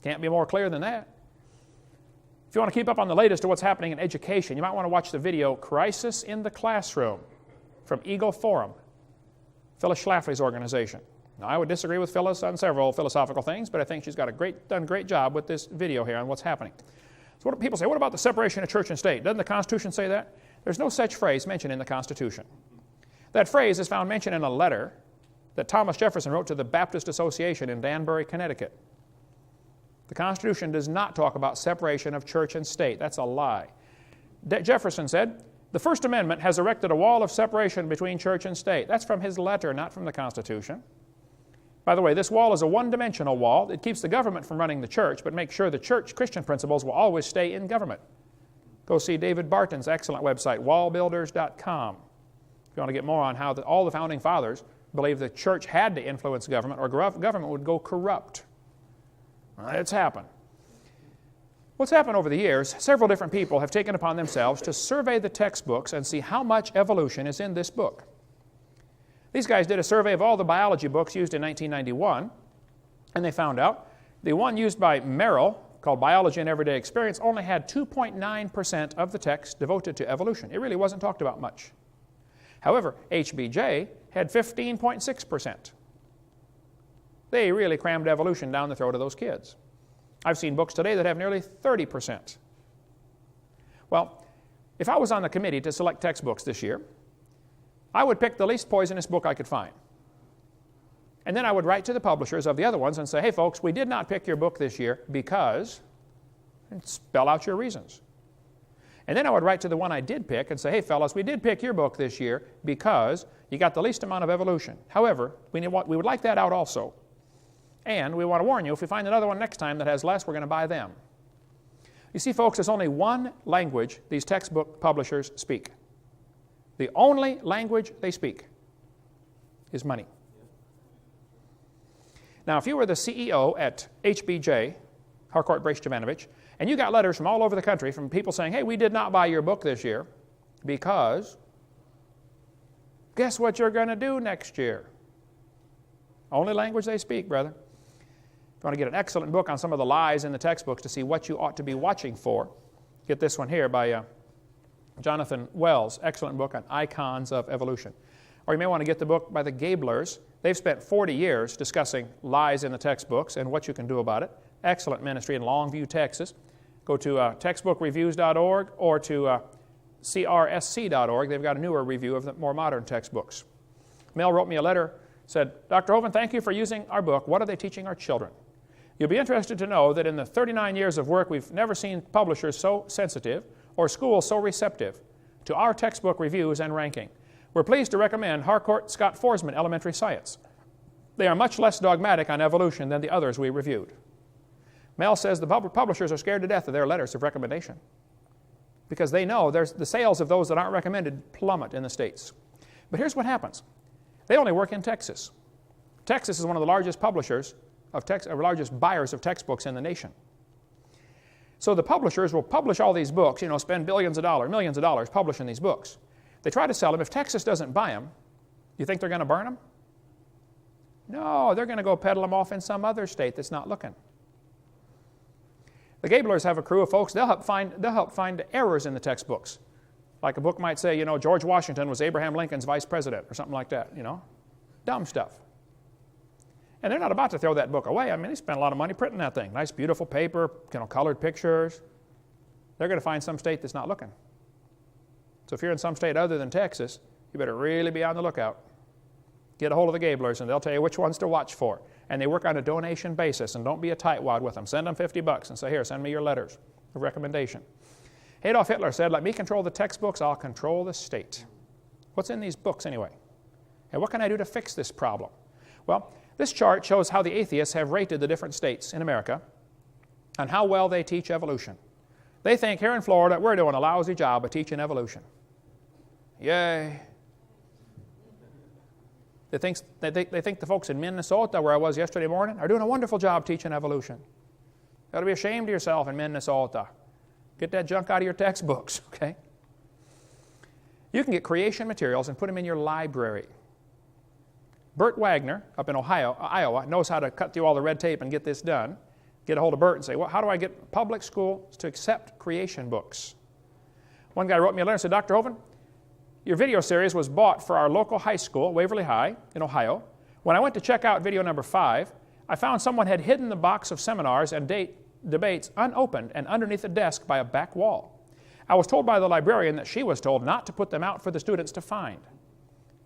Can't be more clear than that. If you want to keep up on the latest of what's happening in education, you might want to watch the video Crisis in the Classroom from Eagle Forum, Phyllis Schlafly's organization. Now, I would disagree with Phyllis on several philosophical things, but I think she's done a great job with this video here on what's happening. So what do people say? What about the separation of church and state? Doesn't the Constitution say that? There's no such phrase mentioned in the Constitution. That phrase is found mentioned in a letter that Thomas Jefferson wrote to the Baptist Association in Danbury, Connecticut. The Constitution does not talk about separation of church and state. That's a lie. Jefferson said, the First Amendment has erected a wall of separation between church and state. That's from his letter, not from the Constitution. By the way, this wall is a one-dimensional wall. It keeps the government from running the church, but makes sure the church Christian principles will always stay in government. Go see David Barton's excellent website, wallbuilders.com. If you want to get more on how all the Founding Fathers believed the church had to influence government or government would go corrupt. It's happened. What's happened over the years, several different people have taken upon themselves to survey the textbooks and see how much evolution is in this book. These guys did a survey of all the biology books used in 1991, and they found out the one used by Merrill, called Biology and Everyday Experience, only had 2.9% of the text devoted to evolution. It really wasn't talked about much. However, HBJ had 15.6%. They really crammed evolution down the throat of those kids. I've seen books today that have nearly 30%. Well, if I was on the committee to select textbooks this year, I would pick the least poisonous book I could find. And then I would write to the publishers of the other ones and say, hey folks, we did not pick your book this year because, and spell out your reasons. And then I would write to the one I did pick and say, hey fellas, we did pick your book this year because you got the least amount of evolution. However, we would like that out also. And we want to warn you, if we find another one next time that has less, we're going to buy them. You see, folks, there's only one language these textbook publishers speak. The only language they speak is money. Now, if you were the CEO at HBJ, Harcourt Brace Jovanovich, and you got letters from all over the country from people saying, hey, we did not buy your book this year because guess what you're going to do next year? Only language they speak, brother. If you want to get an excellent book on some of the lies in the textbooks to see what you ought to be watching for, get this one here by Jonathan Wells, excellent book on icons of evolution. Or you may want to get the book by the Gablers. They've spent 40 years discussing lies in the textbooks and what you can do about it. Excellent ministry in Longview, Texas. Go to textbookreviews.org or to crsc.org. They've got a newer review of the more modern textbooks. Mel wrote me a letter, said, Dr. Hovind, thank you for using our book. What are they teaching our children? You'll be interested to know that in the 39 years of work, we've never seen publishers so sensitive or schools so receptive to our textbook reviews and ranking. We're pleased to recommend Harcourt Scott Forsman Elementary Science. They are much less dogmatic on evolution than the others we reviewed. Mel says the publishers are scared to death of their letters of recommendation because they know the sales of those that aren't recommended plummet in the States. But here's what happens. They only work in Texas. Texas is one of the largest publishers largest buyers of textbooks in the nation. So the publishers will publish all these books, spend millions of dollars publishing these books. They try to sell them. If Texas doesn't buy them, you think they're going to burn them? No, they're going to go peddle them off in some other state that's not looking. The Gablers have a crew of folks. They'll help find errors in the textbooks. Like a book might say, George Washington was Abraham Lincoln's vice president or something like that, Dumb stuff. And they're not about to throw that book away. I mean, they spent a lot of money printing that thing. Nice, beautiful paper, colored pictures. They're going to find some state that's not looking. So if you're in some state other than Texas, you better really be on the lookout. Get a hold of the Gablers, and they'll tell you which ones to watch for. And they work on a donation basis, and don't be a tightwad with them. Send them $50 and say, here, send me your letters of recommendation. Adolf Hitler said, let me control the textbooks, I'll control the state. What's in these books anyway? And what can I do to fix this problem? Well, this chart shows how the atheists have rated the different states in America and how well they teach evolution. They think here in Florida we're doing a lousy job of teaching evolution. Yay. They think the folks in Minnesota, where I was yesterday morning, are doing a wonderful job teaching evolution. You ought to be ashamed of yourself in Minnesota. Get that junk out of your textbooks, okay? You can get creation materials and put them in your library. Bert Wagner, up in Iowa, knows how to cut through all the red tape and get this done. get a hold of Bert and say, well, how do I get public schools to accept creation books? One guy wrote me a letter and said, Dr. Hovind, your video series was bought for our local high school, Waverly High, in Ohio. When I went to check out video number 5, I found someone had hidden the box of seminars and debates unopened and underneath a desk by a back wall. I was told by the librarian that she was told not to put them out for the students to find.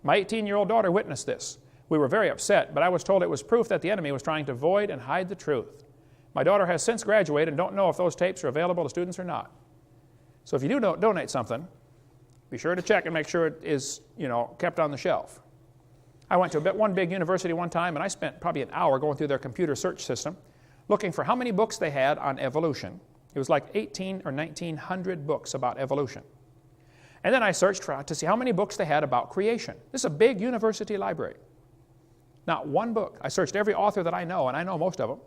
My 18-year-old daughter witnessed this. We were very upset, but I was told it was proof that the enemy was trying to void and hide the truth. My daughter has since graduated and don't know if those tapes are available to students or not. So if you do donate something, be sure to check and make sure it is, kept on the shelf. I went to one big university one time, and I spent probably an hour going through their computer search system, looking for how many books they had on evolution. It was like 18 or 1,900 books about evolution. And then I searched to see how many books they had about creation. This is a big university library. Not one book. I searched every author that I know, and I know most of them.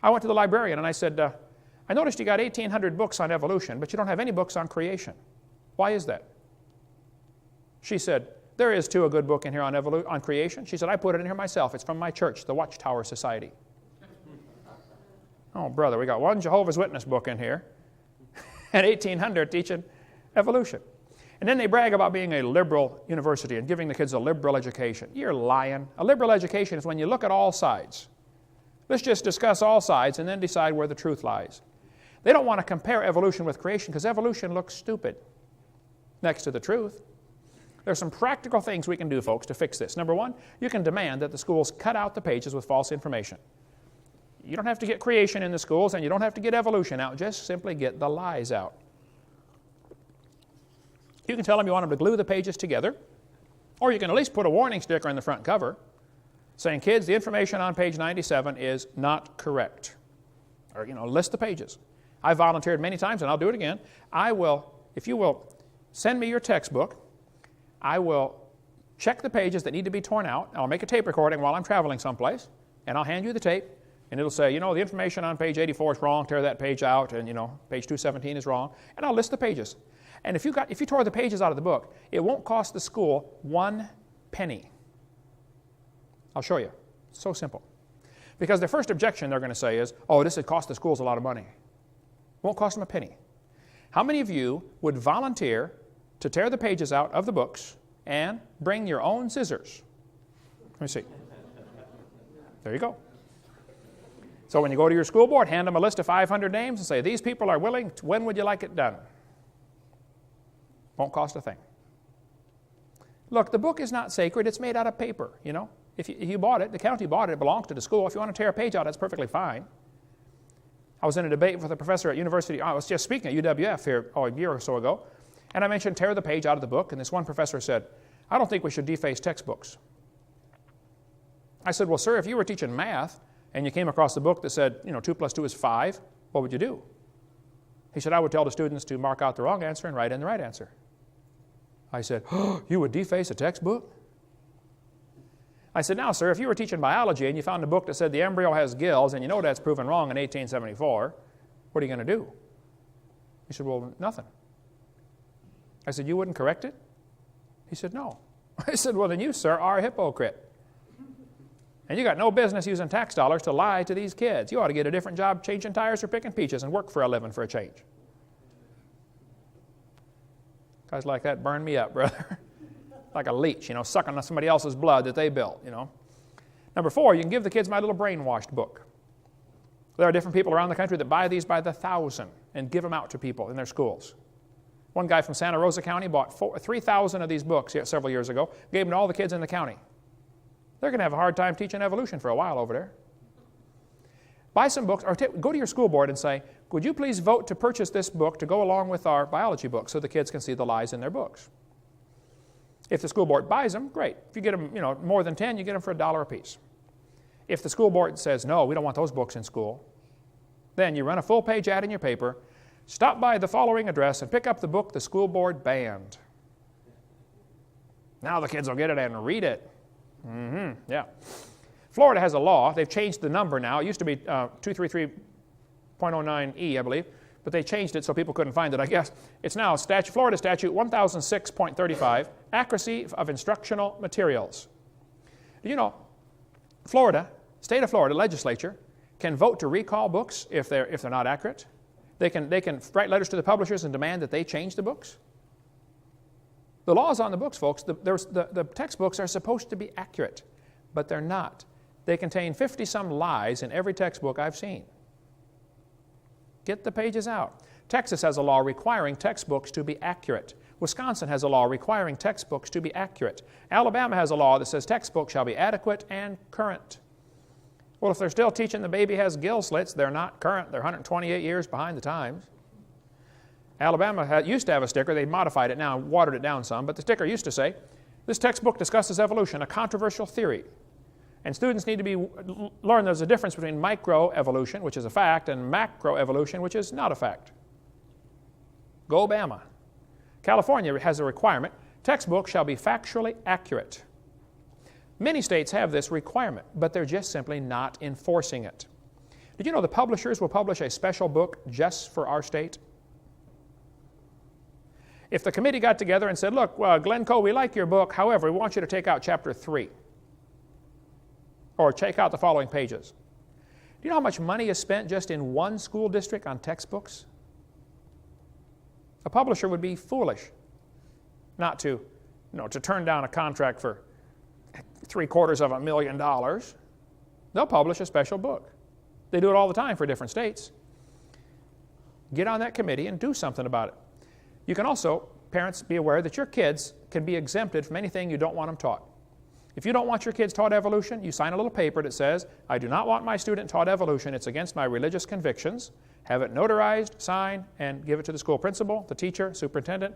I went to the librarian and I said, I noticed you got 1,800 books on evolution, but you don't have any books on creation. Why is that? She said, there is too a good book in here on creation. She said, I put it in here myself. It's from my church, the Watchtower Society. Oh, brother, we got one Jehovah's Witness book in here and 1,800 teaching evolution. And then they brag about being a liberal university and giving the kids a liberal education. You're lying. A liberal education is when you look at all sides. Let's just discuss all sides and then decide where the truth lies. They don't want to compare evolution with creation because evolution looks stupid next to the truth. There's some practical things we can do, folks, to fix this. Number one, you can demand that the schools cut out the pages with false information. You don't have to get creation in the schools and you don't have to get evolution out. Just simply get the lies out. You can tell them you want them to glue the pages together, or you can at least put a warning sticker in the front cover saying, kids, the information on page 97 is not correct. Or, list the pages. I volunteered many times, and I'll do it again. If you will send me your textbook, I will check the pages that need to be torn out. I'll make a tape recording while I'm traveling someplace, and I'll hand you the tape, and it'll say, the information on page 84 is wrong, tear that page out, and, page 217 is wrong, and I'll list the pages. And if you tore the pages out of the book, it won't cost the school 1 penny. I'll show you. It's so simple. Because the first objection they're going to say is, oh, this would cost the schools a lot of money. It won't cost them a penny. How many of you would volunteer to tear the pages out of the books and bring your own scissors? Let me see. There you go. So when you go to your school board, hand them a list of 500 names and say, these people are willing. When would you like it done? Won't cost a thing. Look, the book is not sacred. It's made out of paper, If you bought it, the county bought it, it belongs to the school. If you want to tear a page out, that's perfectly fine. I was in a debate with a professor at university. I was just speaking at UWF here a year or so ago, and I mentioned tear the page out of the book, and this one professor said, I don't think we should deface textbooks. I said, well, sir, if you were teaching math and you came across a book that said, 2 plus 2 is 5, what would you do? He said, I would tell the students to mark out the wrong answer and write in the right answer. I said, oh, you would deface a textbook? I said, now, sir, if you were teaching biology and you found a book that said the embryo has gills and you know that's proven wrong in 1874, what are you going to do? He said, well, nothing. I said, you wouldn't correct it? He said, no. I said, well, then you, sir, are a hypocrite. And you got no business using tax dollars to lie to these kids. You ought to get a different job changing tires or picking peaches and work for a living for a change. Guys like that burn me up, brother. Like a leech, sucking on somebody else's blood that they built, Number 4, you can give the kids my little brainwashed book. There are different people around the country that buy these by the thousand and give them out to people in their schools. One guy from Santa Rosa County bought 3,000 of these books several years ago, gave them to all the kids in the county. They're going to have a hard time teaching evolution for a while over there. Buy some books, or go to your school board and say, would you please vote to purchase this book to go along with our biology book so the kids can see the lies in their books? If the school board buys them, great. If you get them, more than 10, you get them for $1 a piece. If the school board says, no, we don't want those books in school, then you run a full-page ad in your paper, stop by the following address and pick up the book the school board banned. Now the kids will get it and read it. Yeah. Florida has a law. They've changed the number now. It used to be 233.09E, I believe, but they changed it so people couldn't find it, I guess. It's now Florida Statute 1006.35, accuracy of instructional materials. Florida, state of Florida legislature can vote to recall books if they're not accurate. They can write letters to the publishers and demand that they change the books. The law is on the books, folks. The textbooks are supposed to be accurate, but they're not. They contain 50-some lies in every textbook I've seen. Get the pages out. Texas has a law requiring textbooks to be accurate. Wisconsin has a law requiring textbooks to be accurate. Alabama has a law that says textbooks shall be adequate and current. Well, if they're still teaching the baby has gill slits, they're not current. They're 128 years behind the times. Alabama used to have a sticker. They modified it now, watered it down some, but the sticker used to say, this textbook discusses evolution, a controversial theory. And students need to learn there's a difference between microevolution, which is a fact, and macroevolution, which is not a fact. Go Bama. California has a requirement, textbooks shall be factually accurate. Many states have this requirement, but they're just simply not enforcing it. Did you know the publishers will publish a special book just for our state? If the committee got together and said, look, Glencoe, we like your book, however, we want you to take out chapter 3. Or take out the following pages. Do you know how much money is spent just in one school district on textbooks? A publisher would be foolish not to turn down a contract for $750,000. They'll publish a special book. They do it all the time for different states. Get on that committee and do something about it. You can also, parents, be aware that your kids can be exempted from anything you don't want them taught. If you don't want your kids taught evolution, you sign a little paper that says, I do not want my student taught evolution. It's against my religious convictions. Have it notarized, sign, and give it to the school principal, the teacher, superintendent.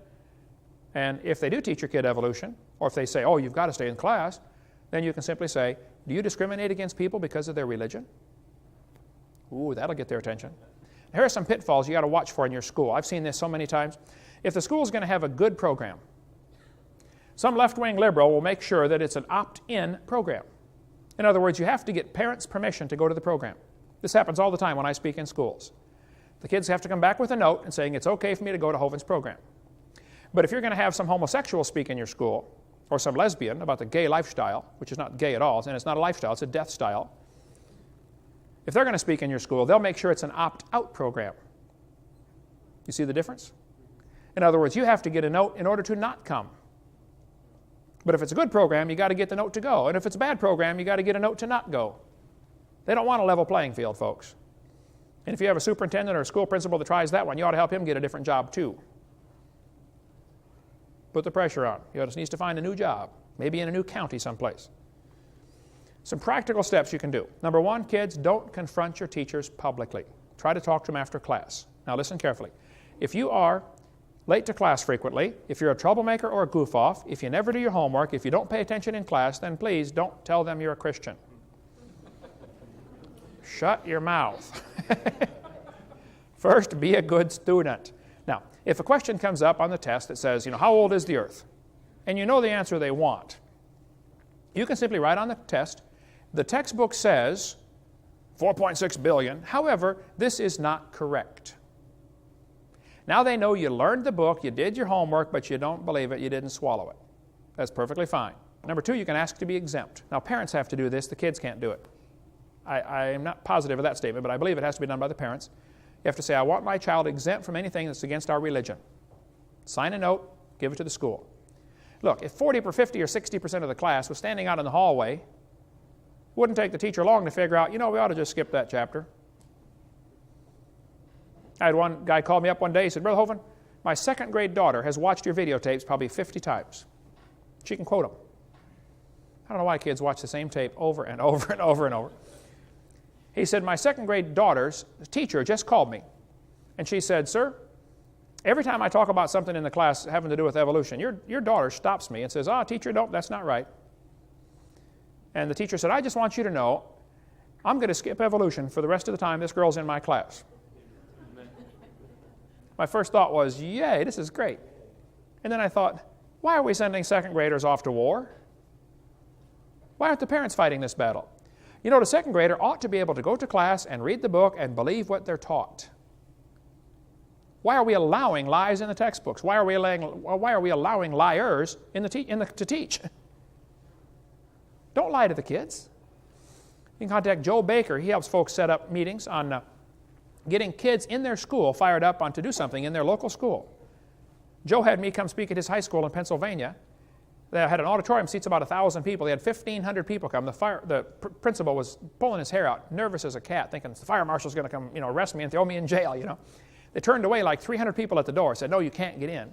And if they do teach your kid evolution, or if they say, oh, you've got to stay in class, then you can simply say, do you discriminate against people because of their religion? Ooh, that'll get their attention. Here are some pitfalls you got to watch for in your school. I've seen this so many times. If the school is going to have a good program, some left-wing liberal will make sure that it's an opt-in program. In other words, you have to get parents' permission to go to the program. This happens all the time when I speak in schools. The kids have to come back with a note and saying it's okay for me to go to Hovind's program. But if you're going to have some homosexual speak in your school, or some lesbian about the gay lifestyle, which is not gay at all, and it's not a lifestyle, it's a death style. If they're going to speak in your school, they'll make sure it's an opt-out program. You see the difference? In other words, you have to get a note in order to not come. But if it's a good program, you got to get the note to go. And if it's a bad program, you got to get a note to not go. They don't want a level playing field, folks. And if you have a superintendent or a school principal that tries that one, you ought to help him get a different job too. Put the pressure on. He just needs to find a new job, maybe in a new county someplace. Some practical steps you can do. Number one, kids, don't confront your teachers publicly. Try to talk to them after class. Now listen carefully. If you are late to class frequently, if you're a troublemaker or a goof-off, if you never do your homework, if you don't pay attention in class, then please don't tell them you're a Christian. Shut your mouth. First, be a good student. Now, if a question comes up on the test that says, how old is the earth? And you know the answer they want, you can simply write on the test, the textbook says 4.6 billion. However, this is not correct. Now they know you learned the book, you did your homework, but you don't believe it, you didn't swallow it. That's perfectly fine. Number two, you can ask to be exempt. Now parents have to do this, the kids can't do it. I am not positive of that statement, but I believe it has to be done by the parents. You have to say, I want my child exempt from anything that's against our religion. Sign a note, give it to the school. Look, if 40 or 50 or 60% of the class was standing out in the hallway, it wouldn't take the teacher long to figure out, we ought to just skip that chapter. I had one guy call me up one day, he said, Brother Hovind, my second grade daughter has watched your videotapes probably 50 times. She can quote them. I don't know why kids watch the same tape over and over and over and over. He said, my second grade daughter's teacher just called me, and she said, sir, every time I talk about something in the class having to do with evolution, your daughter stops me and says, teacher, no, that's not right. And the teacher said, I just want you to know, I'm going to skip evolution for the rest of the time this girl's in my class. My first thought was, yay, this is great. And then I thought, why are we sending second graders off to war? Why aren't the parents fighting this battle? The second grader ought to be able to go to class and read the book and believe what they're taught. Why are we allowing lies in the textbooks? Why are we allowing liars to teach? Don't lie to the kids. You can contact Joe Baker. He helps folks set up meetings on getting kids in their school fired up on to do something in their local school. Joe had me come speak at his high school in Pennsylvania. They had an auditorium, seats about 1,000 people. They had 1,500 people come. The principal was pulling his hair out, nervous as a cat, thinking the fire marshal's going to come, arrest me and throw me in jail, They turned away like 300 people at the door, said, no, you can't get in.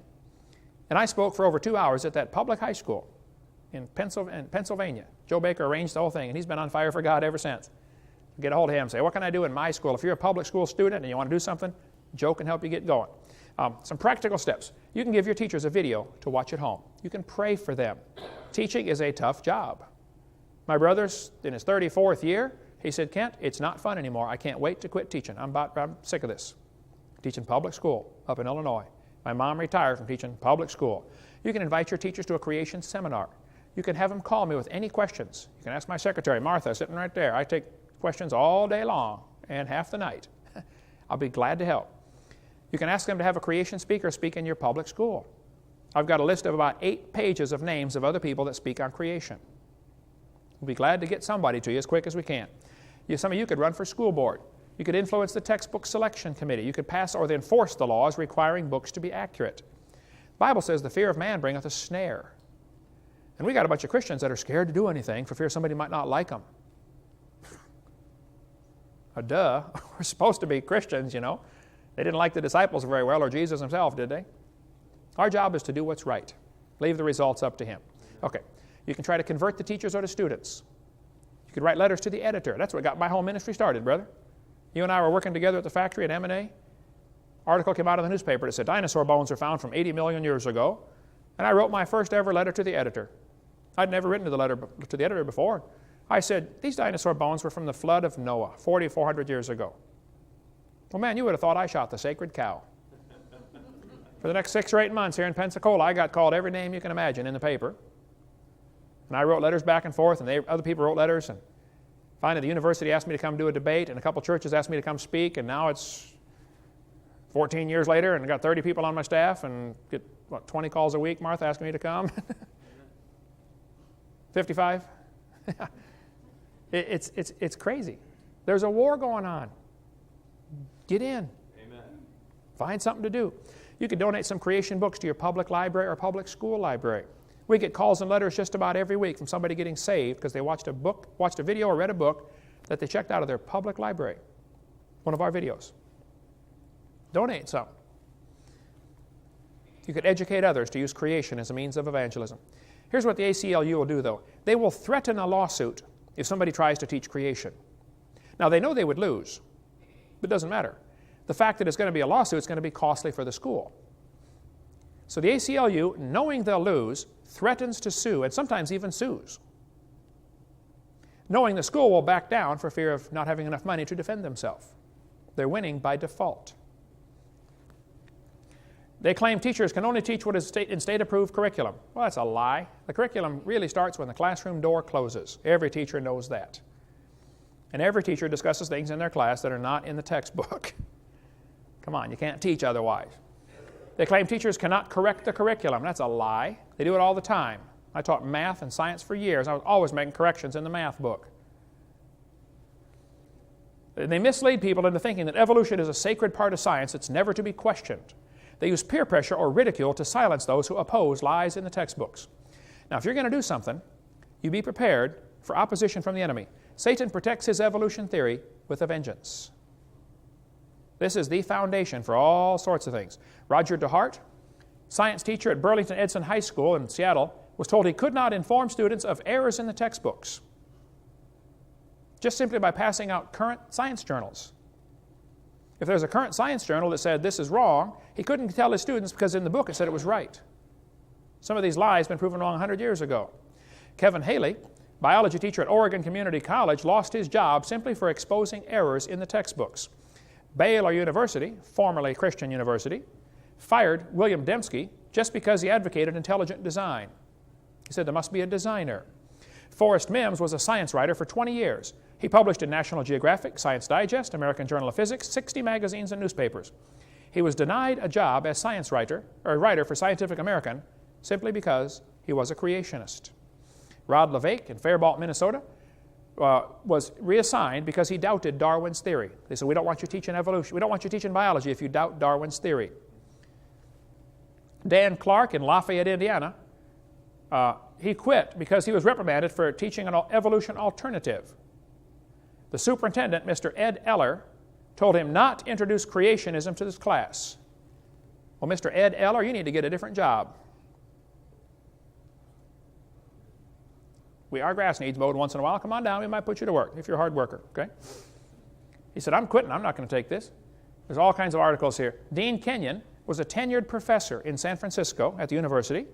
And I spoke for over 2 hours at that public high school in Pennsylvania. Joe Baker arranged the whole thing, and he's been on fire for God ever since. Get a hold of him and say, what can I do in my school? If you're a public school student and you want to do something, Joe can help you get going. Some practical steps. You can give your teachers a video to watch at home. You can pray for them. Teaching is a tough job. My brother's in his 34th year. He said, Kent, it's not fun anymore. I can't wait to quit teaching. I'm sick of this. Teaching public school up in Illinois. My mom retired from teaching public school. You can invite your teachers to a creation seminar. You can have them call me with any questions. You can ask my secretary, Martha, sitting right there. I take questions all day long and half the night. I'll be glad to help. You can ask them to have a creation speaker speak in your public school. I've got a list of about 8 pages of names of other people that speak on creation. We'll be glad to get somebody to you as quick as we can. Some of you could run for school board. You could influence the textbook selection committee. You could pass or enforce the laws requiring books to be accurate. The Bible says the fear of man bringeth a snare. And we got a bunch of Christians that are scared to do anything for fear somebody might not like them. Duh. We're supposed to be Christians, They didn't like the disciples very well, or Jesus himself, did they? Our job is to do what's right. Leave the results up to him. Okay. You can try to convert the teachers or the students. You could write letters to the editor. That's what got my whole ministry started, brother. You and I were working together at the factory at M&A. Article came out of the newspaper that said dinosaur bones are found from 80 million years ago. And I wrote my first ever letter to the editor. I'd never written to the editor before. I said, these dinosaur bones were from the flood of Noah, 4,400 years ago. Well, man, you would have thought I shot the sacred cow. For the next 6 or 8 months here in Pensacola, I got called every name you can imagine in the paper. And I wrote letters back and forth, and other people wrote letters. And finally, the university asked me to come do a debate, and a couple churches asked me to come speak, and now it's 14 years later, and I got 30 people on my staff, and get, 20 calls a week, Martha, asking me to come? 55? It's crazy. There's a war going on. Get in. Amen. Find something to do. You could donate some creation books to your public library or public school library. We get calls and letters just about every week from somebody getting saved because they watched a video or read a book that they checked out of their public library. One of our videos. Donate some. You could educate others to use creation as a means of evangelism. Here's what the ACLU will do, though. They will threaten a lawsuit if somebody tries to teach creation. Now, they know they would lose, but it doesn't matter. The fact that it's going to be a lawsuit is going to be costly for the school. So the ACLU, knowing they'll lose, threatens to sue, and sometimes even sues, knowing the school will back down for fear of not having enough money to defend themselves. They're winning by default. They claim teachers can only teach what is in state-approved curriculum. Well, that's a lie. The curriculum really starts when the classroom door closes. Every teacher knows that. And every teacher discusses things in their class that are not in the textbook. Come on, you can't teach otherwise. They claim teachers cannot correct the curriculum. That's a lie. They do it all the time. I taught math and science for years. I was always making corrections in the math book. They mislead people into thinking that evolution is a sacred part of science that's never to be questioned. They use peer pressure or ridicule to silence those who oppose lies in the textbooks. Now, if you're going to do something, you be prepared for opposition from the enemy. Satan protects his evolution theory with a vengeance. This is the foundation for all sorts of things. Roger DeHart, science teacher at Burlington Edson High School in Seattle, was told he could not inform students of errors in the textbooks just simply by passing out current science journals. If there's a current science journal that said this is wrong, he couldn't tell his students because in the book it said it was right. Some of these lies have been proven wrong 100 years ago. Kevin Haley, biology teacher at Oregon Community College, lost his job simply for exposing errors in the textbooks. Baylor University, formerly Christian University, fired William Dembski just because he advocated intelligent design. He said there must be a designer. Forrest Mims was a science writer for 20 years. He published in National Geographic, Science Digest, American Journal of Physics, 60 magazines and newspapers. He was denied a job as science writer for Scientific American simply because he was a creationist. Rod LeVake in Faribault, Minnesota, was reassigned because he doubted Darwin's theory. They said, we don't want you teaching evolution. We don't want you teaching biology if you doubt Darwin's theory. Dan Clark in Lafayette, Indiana, he quit because he was reprimanded for teaching an evolution alternative. The superintendent, Mr. Ed Eller, told him not to introduce creationism to this class. Well, Mr. Ed Eller, you need to get a different job. Our grass needs mowed once in a while. Come on down. We might put you to work if you're a hard worker, okay? He said, I'm quitting. I'm not going to take this. There's all kinds of articles here. Dean Kenyon was a tenured professor in San Francisco at the university.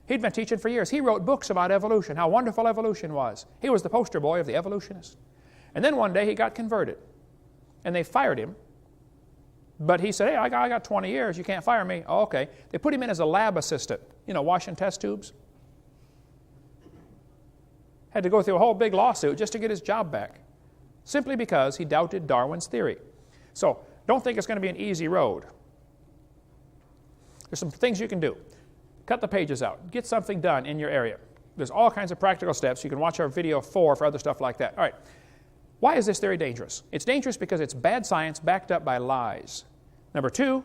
He'd been teaching for years. He wrote books about evolution, how wonderful evolution was. He was the poster boy of the evolutionist. And then one day he got converted, and they fired him. But he said, hey, I got 20 years. You can't fire me. Oh, okay. They put him in as a lab assistant, washing test tubes. Had to go through a whole big lawsuit just to get his job back, simply because he doubted Darwin's theory. So don't think it's going to be an easy road. There's some things you can do. Cut the pages out. Get something done in your area. There's all kinds of practical steps. You can watch our video 4 for other stuff like that. All right. Why is this theory dangerous? It's dangerous because it's bad science backed up by lies. Number 2,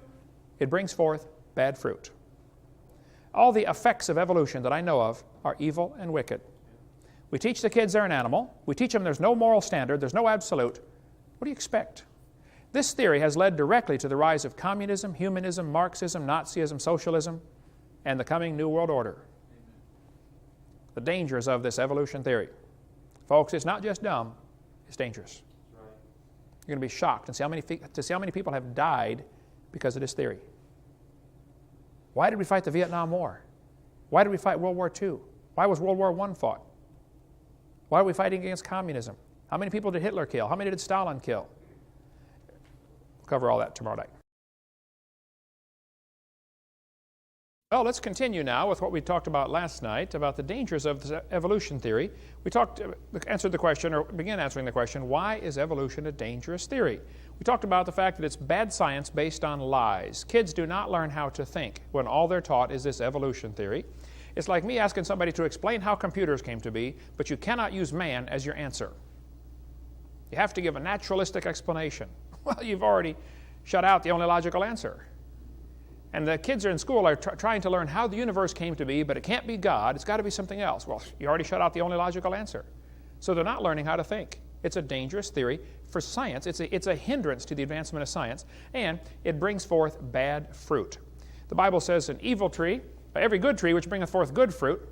it brings forth bad fruit. All the effects of evolution that I know of are evil and wicked. We teach the kids they're an animal. We teach them there's no moral standard, there's no absolute. What do you expect? This theory has led directly to the rise of communism, humanism, Marxism, Nazism, socialism, and the coming New World Order. The dangers of this evolution theory. Folks, it's not just dumb, it's dangerous. You're going to be shocked to see how many people have died because of this theory. Why did we fight the Vietnam War? Why did we fight World War II? Why was World War I fought? Why are we fighting against communism? How many people did Hitler kill? How many did Stalin kill? We'll cover all that tomorrow night. Well, let's continue now with what we talked about last night about the dangers of the evolution theory. We answered the question, or began answering the question, why is evolution a dangerous theory? We talked about the fact that it's bad science based on lies. Kids do not learn how to think when all they're taught is this evolution theory. It's like me asking somebody to explain how computers came to be, but you cannot use man as your answer. You have to give a naturalistic explanation. Well, you've already shut out the only logical answer. And the kids are in school are trying to learn how the universe came to be, but it can't be God. It's got to be something else. Well, you already shut out the only logical answer. So they're not learning how to think. It's a dangerous theory for science. It's a hindrance to the advancement of science, and it brings forth bad fruit. The Bible says an evil tree, every good tree which bringeth forth good fruit,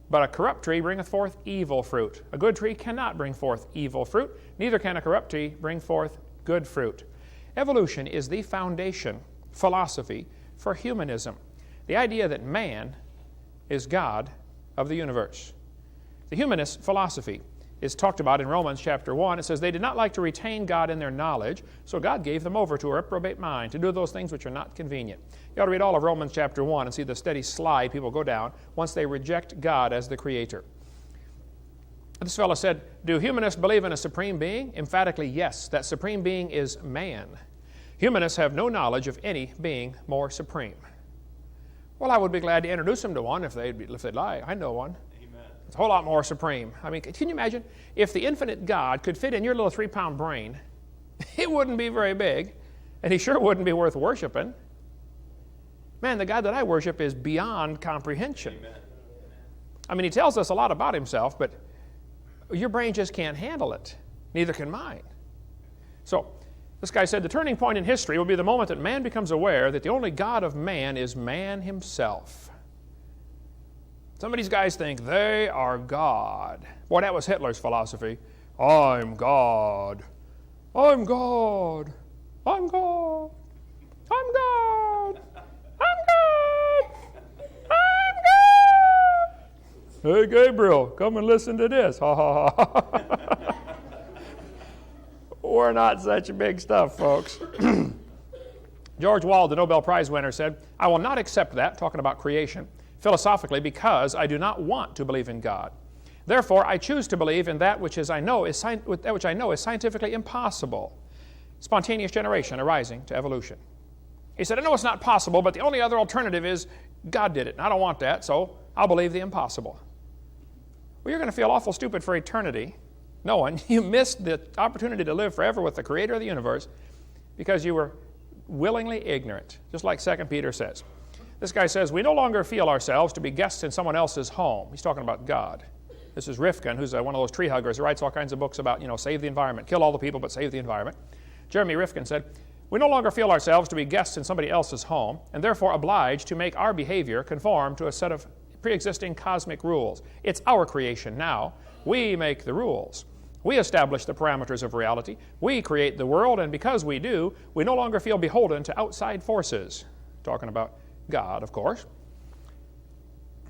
but a corrupt tree bringeth forth evil fruit. A good tree cannot bring forth evil fruit, neither can a corrupt tree bring forth good fruit. Evolution is the foundation philosophy for humanism. The idea that man is God of the universe. The humanist philosophy is talked about in Romans chapter 1. It says, they did not like to retain God in their knowledge, so God gave them over to a reprobate mind to do those things which are not convenient. You ought to read all of Romans chapter 1 and see the steady slide people go down once they reject God as the creator. This fellow said, do humanists believe in a supreme being? Emphatically, yes. That supreme being is man. Humanists have no knowledge of any being more supreme. Well, I would be glad to introduce them to one if they'd like. I know one. Amen. It's a whole lot more supreme. I mean, can you imagine if the infinite God could fit in your little 3-pound brain? It wouldn't be very big, and he sure wouldn't be worth worshiping. Man, the God that I worship is beyond comprehension. Amen. I mean, he tells us a lot about himself, but your brain just can't handle it. Neither can mine. So, this guy said the turning point in history will be the moment that man becomes aware that the only God of man is man himself. Some of these guys think they are God. Boy, that was Hitler's philosophy. I'm God. I'm God. I'm God. I'm God. I'm God. I'm God. Hey, Gabriel, come and listen to this. Ha, ha, ha. We're not such big stuff, folks. George Wald, the Nobel Prize winner, said, I will not accept that, talking about creation, philosophically, because I do not want to believe in God. Therefore, I choose to believe in that which I know is scientifically impossible. Spontaneous generation arising to evolution. He said, I know it's not possible, but the only other alternative is God did it. And I don't want that, so I'll believe the impossible. Well, you're going to feel awful stupid for eternity No one. You missed the opportunity to live forever with the Creator of the universe because you were willingly ignorant, just like 2 Peter says. This guy says, we no longer feel ourselves to be guests in someone else's home. He's talking about God. This is Rifkin, who's one of those tree huggers who writes all kinds of books about, save the environment, kill all the people, but save the environment. Jeremy Rifkin said, we no longer feel ourselves to be guests in somebody else's home and therefore obliged to make our behavior conform to a set of pre-existing cosmic rules. It's our creation now. We make the rules. We establish the parameters of reality. We create the world, and because we do, we no longer feel beholden to outside forces. Talking about God, of course.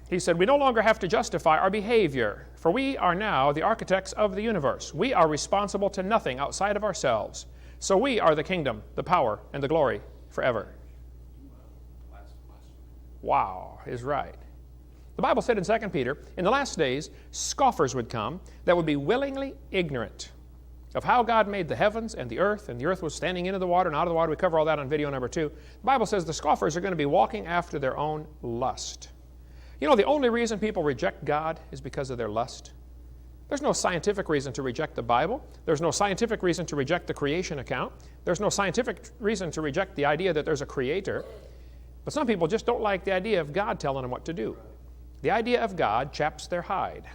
He said, we no longer have to justify our behavior, for we are now the architects of the universe. We are responsible to nothing outside of ourselves. So we are the kingdom, the power, and the glory forever. Wow, is right. The Bible said in 2 Peter, in the last days, scoffers would come that would be willingly ignorant of how God made the heavens and the earth was standing into the water and out of the water. We cover all that on video number 2. The Bible says the scoffers are going to be walking after their own lust. The only reason people reject God is because of their lust. There's no scientific reason to reject the Bible. There's no scientific reason to reject the creation account. There's no scientific reason to reject the idea that there's a creator. But some people just don't like the idea of God telling them what to do. The idea of God chaps their hide.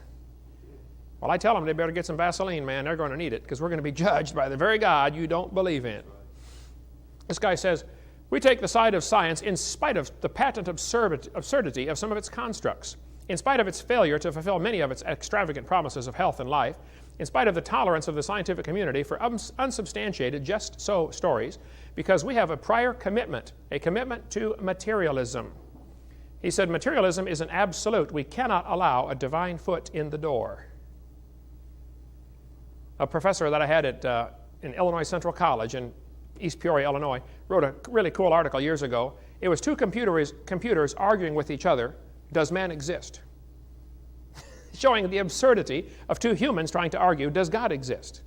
Well, I tell them they better get some Vaseline, man. They're going to need it because we're going to be judged by the very God you don't believe in. This guy says, we take the side of science in spite of the patent absurdity of some of its constructs, in spite of its failure to fulfill many of its extravagant promises of health and life, in spite of the tolerance of the scientific community for unsubstantiated just-so stories, because we have a prior commitment, a commitment to materialism. He said, materialism is an absolute. We cannot allow a divine foot in the door. A professor that I had in Illinois Central College in East Peoria, Illinois, wrote a really cool article years ago. It was two computers arguing with each other, does man exist? Showing the absurdity of two humans trying to argue, does God exist?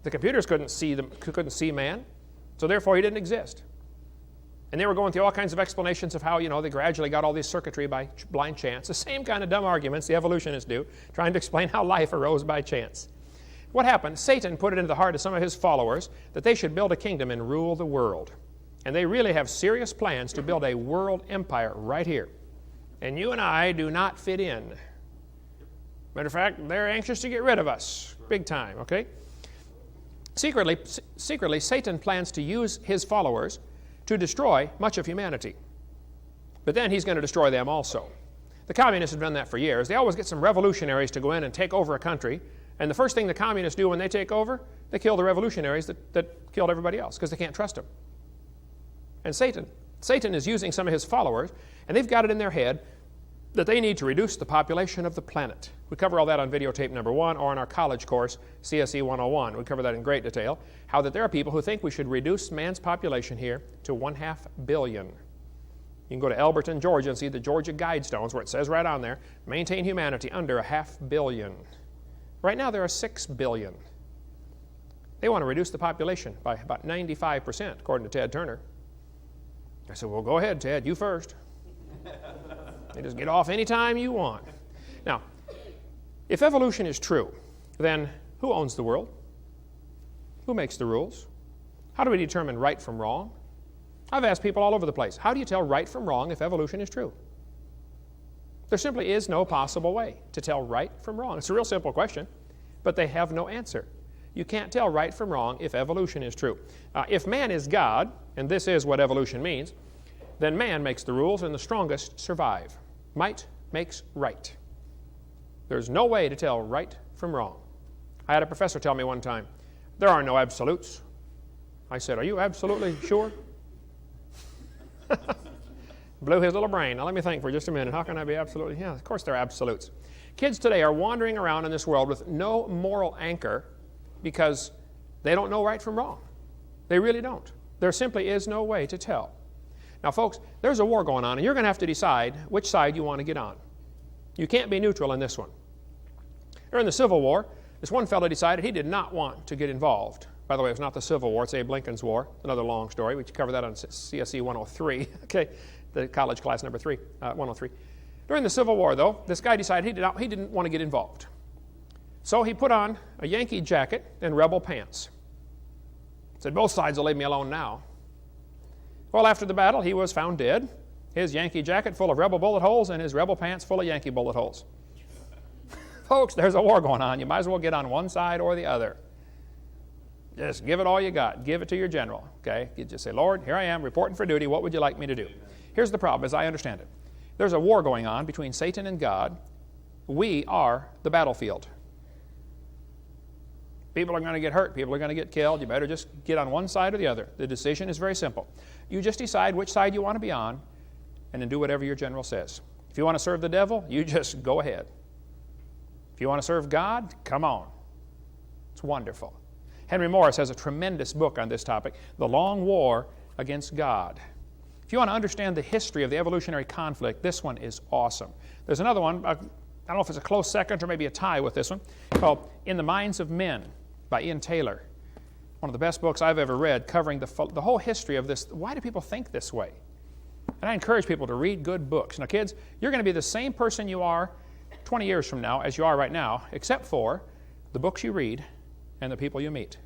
The computers couldn't see man, so therefore he didn't exist. And they were going through all kinds of explanations of how, they gradually got all this circuitry by blind chance. The same kind of dumb arguments the evolutionists do, trying to explain how life arose by chance. What happened? Satan put it into the heart of some of his followers that they should build a kingdom and rule the world. And they really have serious plans to build a world empire right here. And you and I do not fit in. Matter of fact, they're anxious to get rid of us, big time, okay? Secretly, Satan plans to use his followers to destroy much of humanity. But then he's going to destroy them also. The communists have done that for years. They always get some revolutionaries to go in and take over a country, and the first thing the communists do when they take over, they kill the revolutionaries that killed everybody else because they can't trust them. And Satan is using some of his followers, and they've got it in their head that they need to reduce the population of the planet. We cover all that on videotape number 1 or in our college course, CSE 101. We cover that in great detail, how that there are people who think we should reduce man's population here to 1/2 billion. You can go to Elberton, Georgia and see the Georgia Guidestones where it says right on there, maintain humanity under 1/2 billion. Right now there are 6 billion. They want to reduce the population by about 95%, according to Ted Turner. I said, well, go ahead, Ted, you first. You just get off anytime you want. Now, if evolution is true, then who owns the world? Who makes the rules? How do we determine right from wrong? I've asked people all over the place, how do you tell right from wrong if evolution is true? There simply is no possible way to tell right from wrong. It's a real simple question, but they have no answer. You can't tell right from wrong if evolution is true. If man is God, and this is what evolution means, then man makes the rules and the strongest survive. Might makes right. There's no way to tell right from wrong. I had a professor tell me one time, there are no absolutes. I said, are you absolutely sure? Blew his little brain. Now let me think for just a minute. How can I be absolutely? Yeah, of course there are absolutes. Kids today are wandering around in this world with no moral anchor because they don't know right from wrong. They really don't. There simply is no way to tell. Now, folks, there's a war going on, and you're going to have to decide which side you want to get on. You can't be neutral in this one. During the Civil War, this one fellow decided he did not want to get involved. By the way, it was not the Civil War, it's Abe Lincoln's War. Another long story. We cover that on CSE 103, okay, the college class number 103. During the Civil War, though, this guy decided he didn't want to get involved. So he put on a Yankee jacket and rebel pants. Said, both sides will leave me alone now. Well, after the battle, he was found dead. His Yankee jacket full of rebel bullet holes and his rebel pants full of Yankee bullet holes. Folks, there's a war going on. You might as well get on one side or the other. Just give it all you got. Give it to your general. Okay? You just say, Lord, here I am, reporting for duty. What would you like me to do? Here's the problem, as I understand it. There's a war going on between Satan and God. We are the battlefield. People are going to get hurt. People are going to get killed. You better just get on one side or the other. The decision is very simple. You just decide which side you want to be on and then do whatever your general says. If you want to serve the devil, you just go ahead. If you want to serve God, come on. It's wonderful. Henry Morris has a tremendous book on this topic, The Long War Against God. If you want to understand the history of the evolutionary conflict, this one is awesome. There's another one, I don't know if it's a close second or maybe a tie with this one, called In the Minds of Men by Ian Taylor. One of the best books I've ever read, covering the whole history of this. Why do people think this way? And I encourage people to read good books. Now, kids, you're going to be the same person you are 20 years from now as you are right now, except for the books you read and the people you meet.